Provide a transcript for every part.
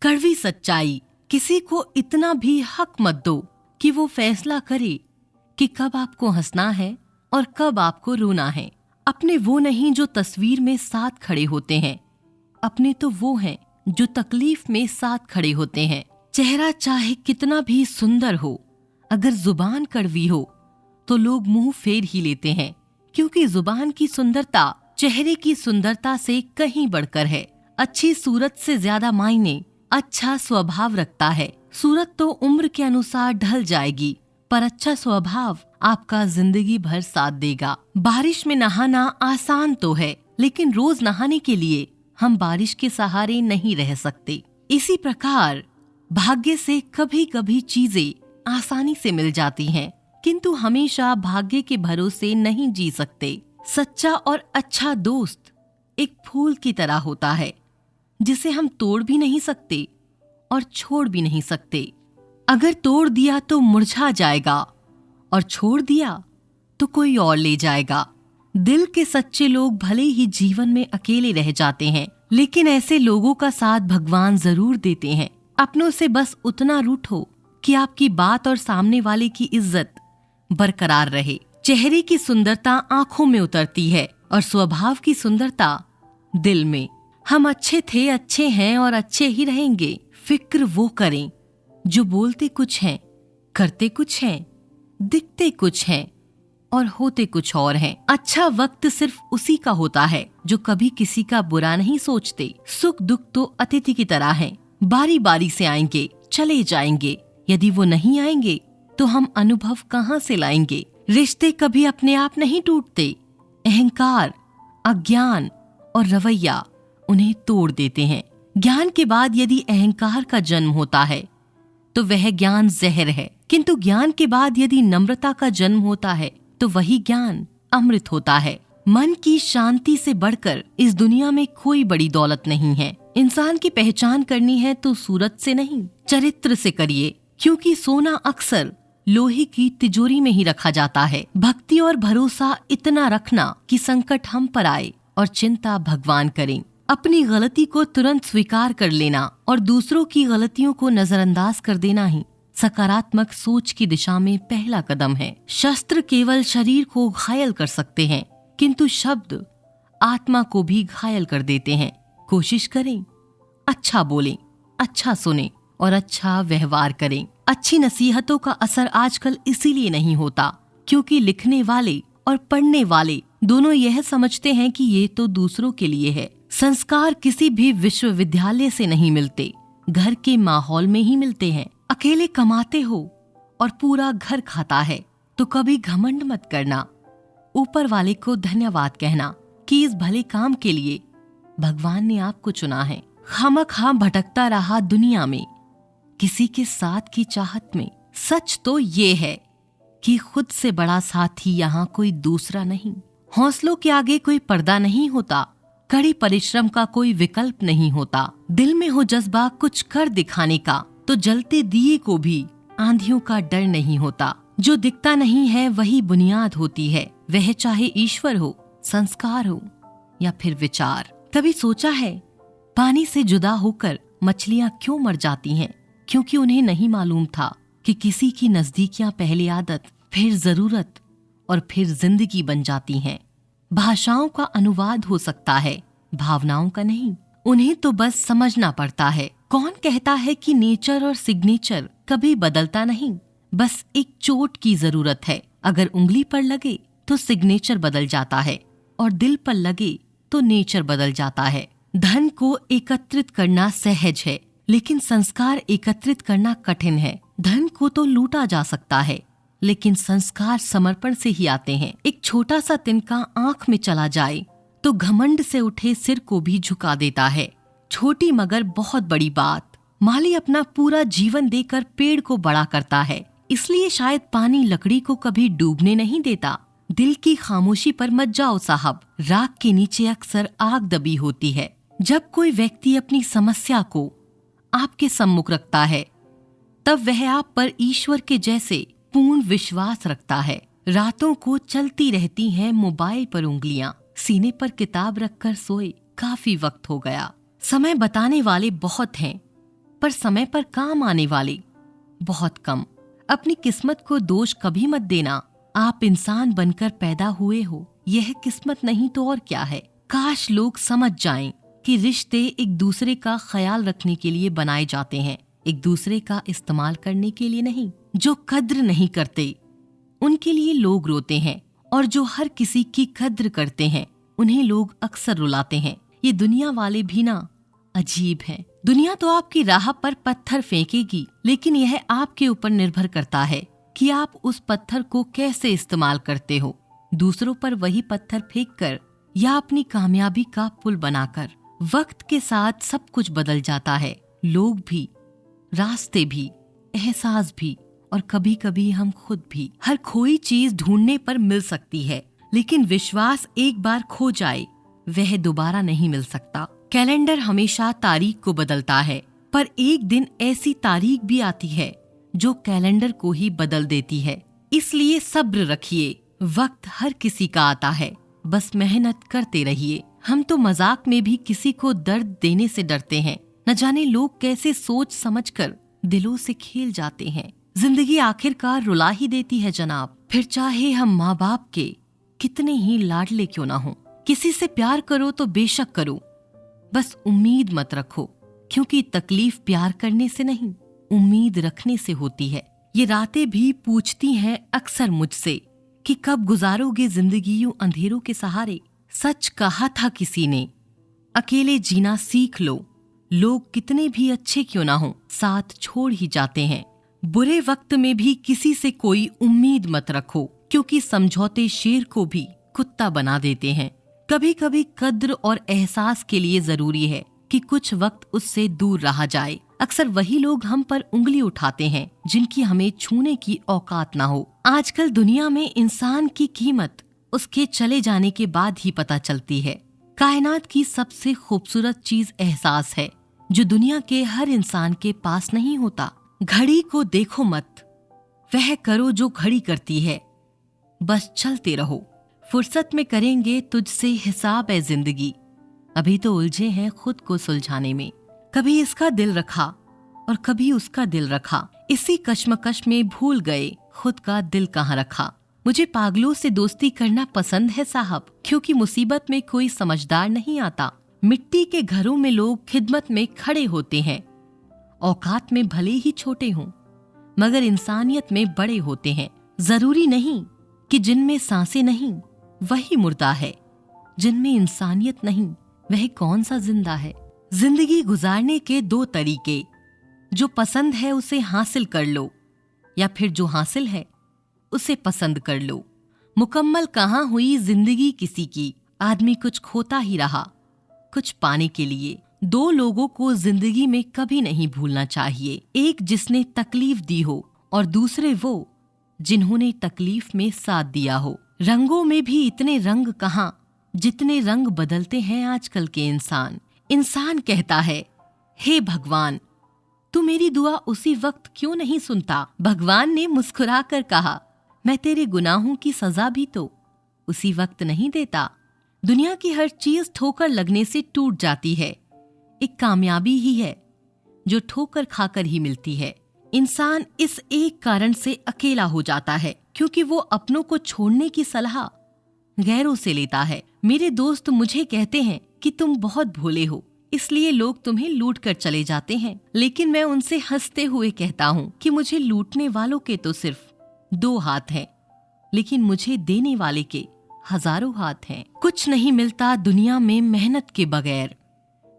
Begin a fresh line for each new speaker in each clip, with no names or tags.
कड़वी सच्चाई, किसी को इतना भी हक मत दो कि वो फैसला करे कि कब आपको हंसना है और कब आपको रोना है। अपने वो नहीं जो तस्वीर में साथ खड़े होते हैं, अपने तो वो हैं जो तकलीफ में साथ खड़े होते हैं। चेहरा चाहे कितना भी सुंदर हो, अगर जुबान कड़वी हो तो लोग मुंह फेर ही लेते हैं, क्योंकि जुबान की सुंदरता चेहरे की सुंदरता से कहीं बढ़कर है। अच्छी सूरत से ज्यादा मायने अच्छा स्वभाव रखता है। सूरत तो उम्र के अनुसार ढल जाएगी, पर अच्छा स्वभाव आपका जिंदगी भर साथ देगा। बारिश में नहाना आसान तो है, लेकिन रोज नहाने के लिए हम बारिश के सहारे नहीं रह सकते। इसी प्रकार भाग्य से कभी कभी चीजें आसानी से मिल जाती हैं, किंतु हमेशा भाग्य के भरोसे नहीं जी सकते। सच्चा और अच्छा दोस्त एक फूल की तरह होता है, जिसे हम तोड़ भी नहीं सकते और छोड़ भी नहीं सकते। अगर तोड़ दिया तो मुरझा जाएगा और छोड़ दिया तो कोई और ले जाएगा। दिल के सच्चे लोग भले ही जीवन में अकेले रह जाते हैं, लेकिन ऐसे लोगों का साथ भगवान जरूर देते हैं। अपनों से बस उतना रूठो कि आपकी बात और सामने वाले की इज्जत बरकरार रहे। चेहरे की सुंदरता आंखों में उतरती है और स्वभाव की सुंदरता दिल में। हम अच्छे थे, अच्छे हैं और अच्छे ही रहेंगे। फिक्र वो करें जो बोलते कुछ हैं, करते कुछ हैं, दिखते कुछ हैं और होते कुछ और हैं। अच्छा वक्त सिर्फ उसी का होता है जो कभी किसी का बुरा नहीं सोचते। सुख दुख तो अतिथि की तरह हैं, बारी बारी से आएंगे, चले जाएंगे। यदि वो नहीं आएंगे तो हम अनुभव कहाँ से लाएंगे। रिश्ते कभी अपने आप नहीं टूटते। अहंकार, अज्ञान और रवैया उन्हें तोड़ देते हैं। ज्ञान के बाद यदि अहंकार का जन्म होता है तो वह ज्ञान जहर है, किंतु ज्ञान के बाद यदि नम्रता का जन्म होता है तो वही ज्ञान अमृत होता है। मन की शांति से बढ़कर इस दुनिया में कोई बड़ी दौलत नहीं है। इंसान की पहचान करनी है तो सूरत से नहीं, चरित्र से करिए, क्योंकि सोना अक्सर लोहे की तिजोरी में ही रखा जाता है। भक्ति और भरोसा इतना रखना कि संकट हम पर आए और चिंता भगवान करें। अपनी गलती को तुरंत स्वीकार कर लेना और दूसरों की गलतियों को नजरअंदाज कर देना ही सकारात्मक सोच की दिशा में पहला कदम है। शस्त्र केवल शरीर को घायल कर सकते हैं, किंतु शब्द आत्मा को भी घायल कर देते हैं। कोशिश करें, अच्छा बोलें, अच्छा सुनें और अच्छा व्यवहार करें। अच्छी नसीहतों का असर आजकल इसीलिए नहीं होता क्योंकि लिखने वाले और पढ़ने वाले दोनों यह समझते हैं कि ये तो दूसरों के लिए है। संस्कार किसी भी विश्वविद्यालय से नहीं मिलते, घर के माहौल में ही मिलते हैं। अकेले कमाते हो और पूरा घर खाता है तो कभी घमंड मत करना। ऊपर वाले को धन्यवाद कहना कि इस भले काम के लिए भगवान ने आपको चुना है। खामखा भटकता रहा दुनिया में किसी के साथ की चाहत में। सच तो ये है कि खुद से बड़ा साथी यहाँ कोई दूसरा नहीं। हौसलों के आगे कोई पर्दा नहीं होता, कड़ी परिश्रम का कोई विकल्प नहीं होता। दिल में हो जज्बा कुछ कर दिखाने का तो जलते दिए को भी आंधियों का डर नहीं होता। जो दिखता नहीं है वही बुनियाद होती है, वह चाहे ईश्वर हो, संस्कार हो या फिर विचार। कभी सोचा है पानी से जुदा होकर मछलियां क्यों मर जाती हैं? क्योंकि उन्हें नहीं मालूम था कि किसी की नजदीकियां पहले आदत, फिर जरूरत और फिर जिंदगी बन जाती हैं। भाषाओं का अनुवाद हो सकता है, भावनाओं का नहीं। उन्हें तो बस समझना पड़ता है। कौन कहता है कि नेचर और सिग्नेचर कभी बदलता नहीं? बस एक चोट की जरूरत है। अगर उंगली पर लगे तो सिग्नेचर बदल जाता है और दिल पर लगे तो नेचर बदल जाता है। धन को एकत्रित करना सहज है, लेकिन संस्कार एकत्रित करना कठिन है। धन को तो लूटा जा सकता है, लेकिन संस्कार समर्पण से ही आते हैं। एक छोटा सा तिनका आंख में चला जाए तो घमंड से उठे सिर को भी झुका देता है। छोटी मगर बहुत बड़ी बात। माली अपना पूरा जीवन देकर पेड़ को बड़ा करता है, इसलिए शायद पानी लकड़ी को कभी डूबने नहीं देता। दिल की खामोशी पर मत जाओ साहब, राख के नीचे अक्सर आग दबी होती है। जब कोई व्यक्ति अपनी समस्या को आपके सम्मुख रखता है तब वह आप पर ईश्वर के जैसे पूर्ण विश्वास रखता है। रातों को चलती रहती हैं मोबाइल पर उंगलियां, सीने पर किताब रखकर सोए काफी वक्त हो गया। समय बताने वाले बहुत हैं पर समय पर काम आने वाले बहुत कम। अपनी किस्मत को दोष कभी मत देना। आप इंसान बनकर पैदा हुए हो, यह किस्मत नहीं तो और क्या है। काश लोग समझ जाएं कि रिश्ते एक दूसरे का ख्याल रखने के लिए बनाए जाते हैं, एक दूसरे का इस्तेमाल करने के लिए नहीं। जो कद्र नहीं करते उनके लिए लोग रोते हैं, और जो हर किसी की कद्र करते हैं उन्हें लोग अक्सर रुलाते हैं। ये दुनिया वाले भी ना अजीब हैं। दुनिया तो आपकी राह पर पत्थर फेंकेगी, लेकिन यह आपके ऊपर निर्भर करता है कि आप उस पत्थर को कैसे इस्तेमाल करते हो। दूसरों पर वही पत्थर फेंककर या अपनी कामयाबी का पुल बनाकर। वक्त के साथ सब कुछ बदल जाता है, लोग भी, रास्ते भी, एहसास भी, और कभी कभी हम खुद भी। हर खोई चीज ढूंढने पर मिल सकती है, लेकिन विश्वास एक बार खो जाए वह दोबारा नहीं मिल सकता। कैलेंडर हमेशा तारीख को बदलता है, पर एक दिन ऐसी तारीख भी आती है जो कैलेंडर को ही बदल देती है। इसलिए सब्र रखिए, वक्त हर किसी का आता है, बस मेहनत करते रहिए। हम तो मजाक में भी किसी को दर्द देने से डरते हैं। न जाने लोग कैसे सोच समझकर दिलों से खेल जाते हैं। जिंदगी आखिरकार रुला ही देती है जनाब, फिर चाहे हम माँ बाप के कितने ही लाडले क्यों ना हो। किसी से प्यार करो तो बेशक करो, बस उम्मीद मत रखो, क्योंकि तकलीफ प्यार करने से नहीं, उम्मीद रखने से होती है। ये रातें भी पूछती हैं अक्सर मुझसे कि कब गुजारोगे जिंदगी यूं अंधेरों के सहारे। सच कहा था किसी ने, अकेले जीना सीख लो। लोग कितने भी अच्छे क्यों ना हो, साथ छोड़ ही जाते हैं। बुरे वक्त में भी किसी से कोई उम्मीद मत रखो, क्योंकि समझौते शेर को भी कुत्ता बना देते हैं। कभी कभी कद्र और एहसास के लिए जरूरी है कि कुछ वक्त उससे दूर रहा जाए। अक्सर वही लोग हम पर उंगली उठाते हैं जिनकी हमें छूने की औकात ना हो। आजकल दुनिया में इंसान की कीमत उसके चले जाने के बाद ही पता चलती है। कायनात की सबसे खूबसूरत चीज एहसास है, जो दुनिया के हर इंसान के पास नहीं होता। घड़ी को देखो मत, वह करो जो घड़ी करती है, बस चलते रहो। फुर्सत में करेंगे तुझसे हिसाब है जिंदगी, अभी तो उलझे हैं खुद को सुलझाने में। कभी इसका दिल रखा और कभी उसका दिल रखा, इसी कश्मकश में भूल गए खुद का दिल कहाँ रखा। मुझे पागलों से दोस्ती करना पसंद है साहब, क्योंकि मुसीबत में कोई समझदार नहीं आता। मिट्टी के घरों में लोग खिदमत में खड़े होते हैं, औकात में भले ही छोटे हों मगर इंसानियत में बड़े होते हैं। जरूरी नहीं कि जिनमें सांसें नहीं वही मुर्दा है, जिनमें इंसानियत नहीं वह कौन सा जिंदा है। जिंदगी गुजारने के दो तरीके, जो पसंद है उसे हासिल कर लो, या फिर जो हासिल है उसे पसंद कर लो। मुकम्मल कहाँ हुई जिंदगी किसी की, आदमी कुछ खोता ही रहा कुछ पाने के लिए। दो लोगों को जिंदगी में कभी नहीं भूलना चाहिए, एक जिसने तकलीफ दी हो और दूसरे वो जिन्होंने तकलीफ में साथ दिया हो। रंगों में भी इतने रंग कहाँ जितने रंग बदलते हैं आजकल के इंसान। इंसान कहता है, हे भगवान तू मेरी दुआ उसी वक्त क्यों नहीं सुनता। भगवान ने मुस्कुरा कर कहा, मैं तेरे गुनाहों की सजा भी तो उसी वक्त नहीं देता। दुनिया की हर चीज ठोकर लगने से टूट जाती है, एक कामयाबी ही है जो ठोकर खाकर ही मिलती है। इंसान इस एक कारण से अकेला हो जाता है क्योंकि वो अपनों को छोड़ने की सलाह गैरों से लेता है। मेरे दोस्त मुझे कहते हैं कि तुम बहुत भोले हो, इसलिए लोग तुम्हें लूट कर चले जाते हैं, लेकिन मैं उनसे हंसते हुए कहता हूँ कि मुझे लूटने वालों के तो सिर्फ 2 हाथ हैं, लेकिन मुझे देने वाले के हजारों हाथ हैं। कुछ नहीं मिलता दुनिया में मेहनत के बगैर,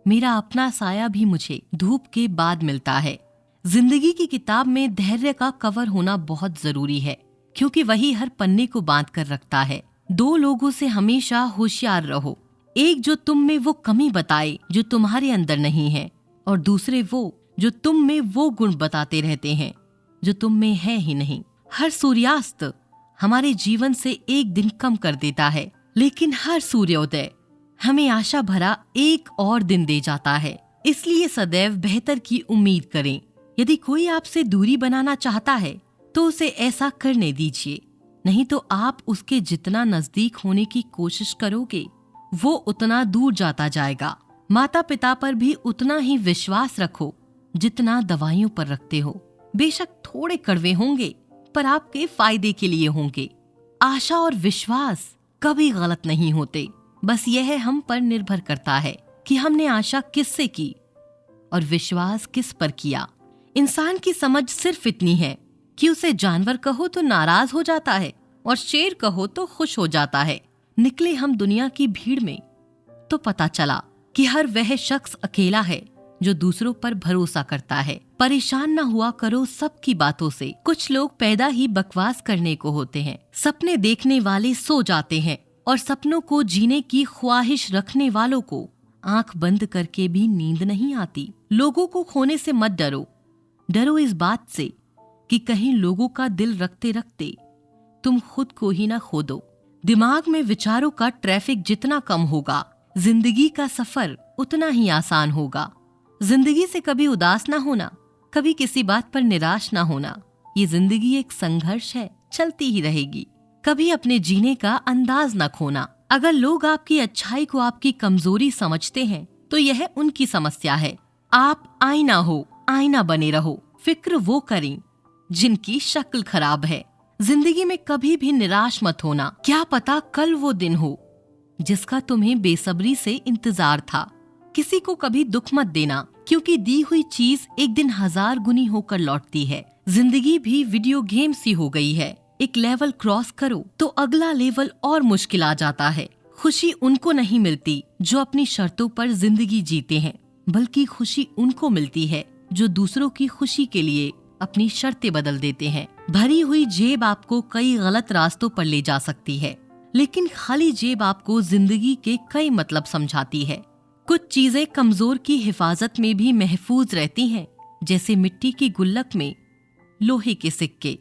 मेरा अपना साया भी मुझे धूप के बाद मिलता है। जिंदगी की किताब में धैर्य का कवर होना बहुत जरूरी है, क्योंकि वही हर पन्ने को बांध कर रखता है। 2 लोगों से हमेशा होशियार रहो, एक जो तुम में वो कमी बताए जो तुम्हारे अंदर नहीं है, और दूसरे वो जो तुम में वो गुण बताते रहते हैं जो तुम में है ही नहीं। हर सूर्यास्त हमारे जीवन से एक दिन कम कर देता है, लेकिन हर सूर्योदय हमें आशा भरा एक और दिन दे जाता है। इसलिए सदैव बेहतर की उम्मीद करें। यदि कोई आपसे दूरी बनाना चाहता है तो उसे ऐसा करने दीजिए, नहीं तो आप उसके जितना नजदीक होने की कोशिश करोगे वो उतना दूर जाता जाएगा। माता पिता पर भी उतना ही विश्वास रखो जितना दवाइयों पर रखते हो। बेशक थोड़े कड़वे होंगे, पर आपके फायदे के लिए होंगे। आशा और विश्वास कभी गलत नहीं होते, बस यह हम पर निर्भर करता है कि हमने आशा किससे की और विश्वास किस पर किया। इंसान की समझ सिर्फ इतनी है कि उसे जानवर कहो तो नाराज हो जाता है और शेर कहो तो खुश हो जाता है। निकले हम दुनिया की भीड़ में तो पता चला कि हर वह शख्स अकेला है जो दूसरों पर भरोसा करता है। परेशान न हुआ करो सबकी बातों से। कुछ लोग पैदा ही बकवास करने को होते हैं। सपने देखने वाले सो जाते हैं और सपनों को जीने की ख्वाहिश रखने वालों को आंख बंद करके भी नींद नहीं आती। लोगों को खोने से मत डरो, डरो इस बात से कि कहीं लोगों का दिल रखते रखते तुम खुद को ही ना खो दो। दिमाग में विचारों का ट्रैफिक जितना कम होगा, जिंदगी का सफर उतना ही आसान होगा। जिंदगी से कभी उदास ना होना, कभी किसी बात पर निराश ना होना। ये जिंदगी एक संघर्ष है, चलती ही रहेगी। कभी अपने जीने का अंदाज न खोना। अगर लोग आपकी अच्छाई को आपकी कमजोरी समझते हैं तो यह उनकी समस्या है। आप आईना हो, आईना बने रहो। फिक्र वो करें जिनकी शक्ल खराब है। जिंदगी में कभी भी निराश मत होना। क्या पता कल वो दिन हो जिसका तुम्हें बेसब्री से इंतजार था। किसी को कभी दुख मत देना, क्योंकि दी हुई चीज एक दिन 1000 गुनी होकर लौटती है। जिंदगी भी वीडियो गेम सी हो गई है। एक लेवल क्रॉस करो तो अगला लेवल और मुश्किल आ जाता है। खुशी उनको नहीं मिलती जो अपनी शर्तों पर जिंदगी जीते हैं, बल्कि खुशी उनको मिलती है जो दूसरों की खुशी के लिए अपनी शर्तें बदल देते हैं। भरी हुई जेब आपको कई गलत रास्तों पर ले जा सकती है, लेकिन खाली जेब आपको जिंदगी के कई मतलब समझाती है। कुछ चीजें कमजोर की हिफाजत में भी महफूज रहती हैं, जैसे मिट्टी की गुल्लक में लोहे के सिक्के।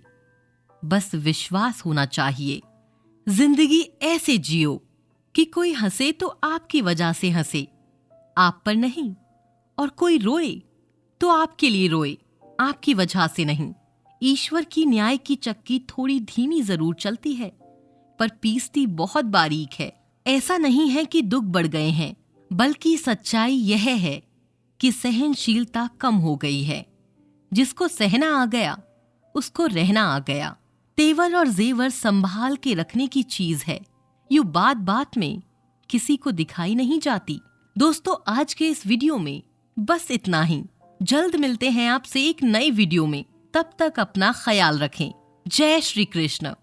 बस विश्वास होना चाहिए। जिंदगी ऐसे जियो कि कोई हंसे तो आपकी वजह से हंसे, आप पर नहीं, और कोई रोए तो आपके लिए रोए, आपकी वजह से नहीं। ईश्वर की न्याय की चक्की थोड़ी धीमी जरूर चलती है, पर पीसती बहुत बारीक है। ऐसा नहीं है कि दुख बढ़ गए हैं, बल्कि सच्चाई यह है कि सहनशीलता कम हो गई है। जिसको सहना आ गया उसको रहना आ गया। तेवर और जेवर संभाल के रखने की चीज है, यूं बात बात में किसी को दिखाई नहीं जाती। दोस्तों, आज के इस वीडियो में बस इतना ही। जल्द मिलते हैं आपसे एक नई वीडियो में। तब तक अपना ख्याल रखें। जय श्री कृष्ण।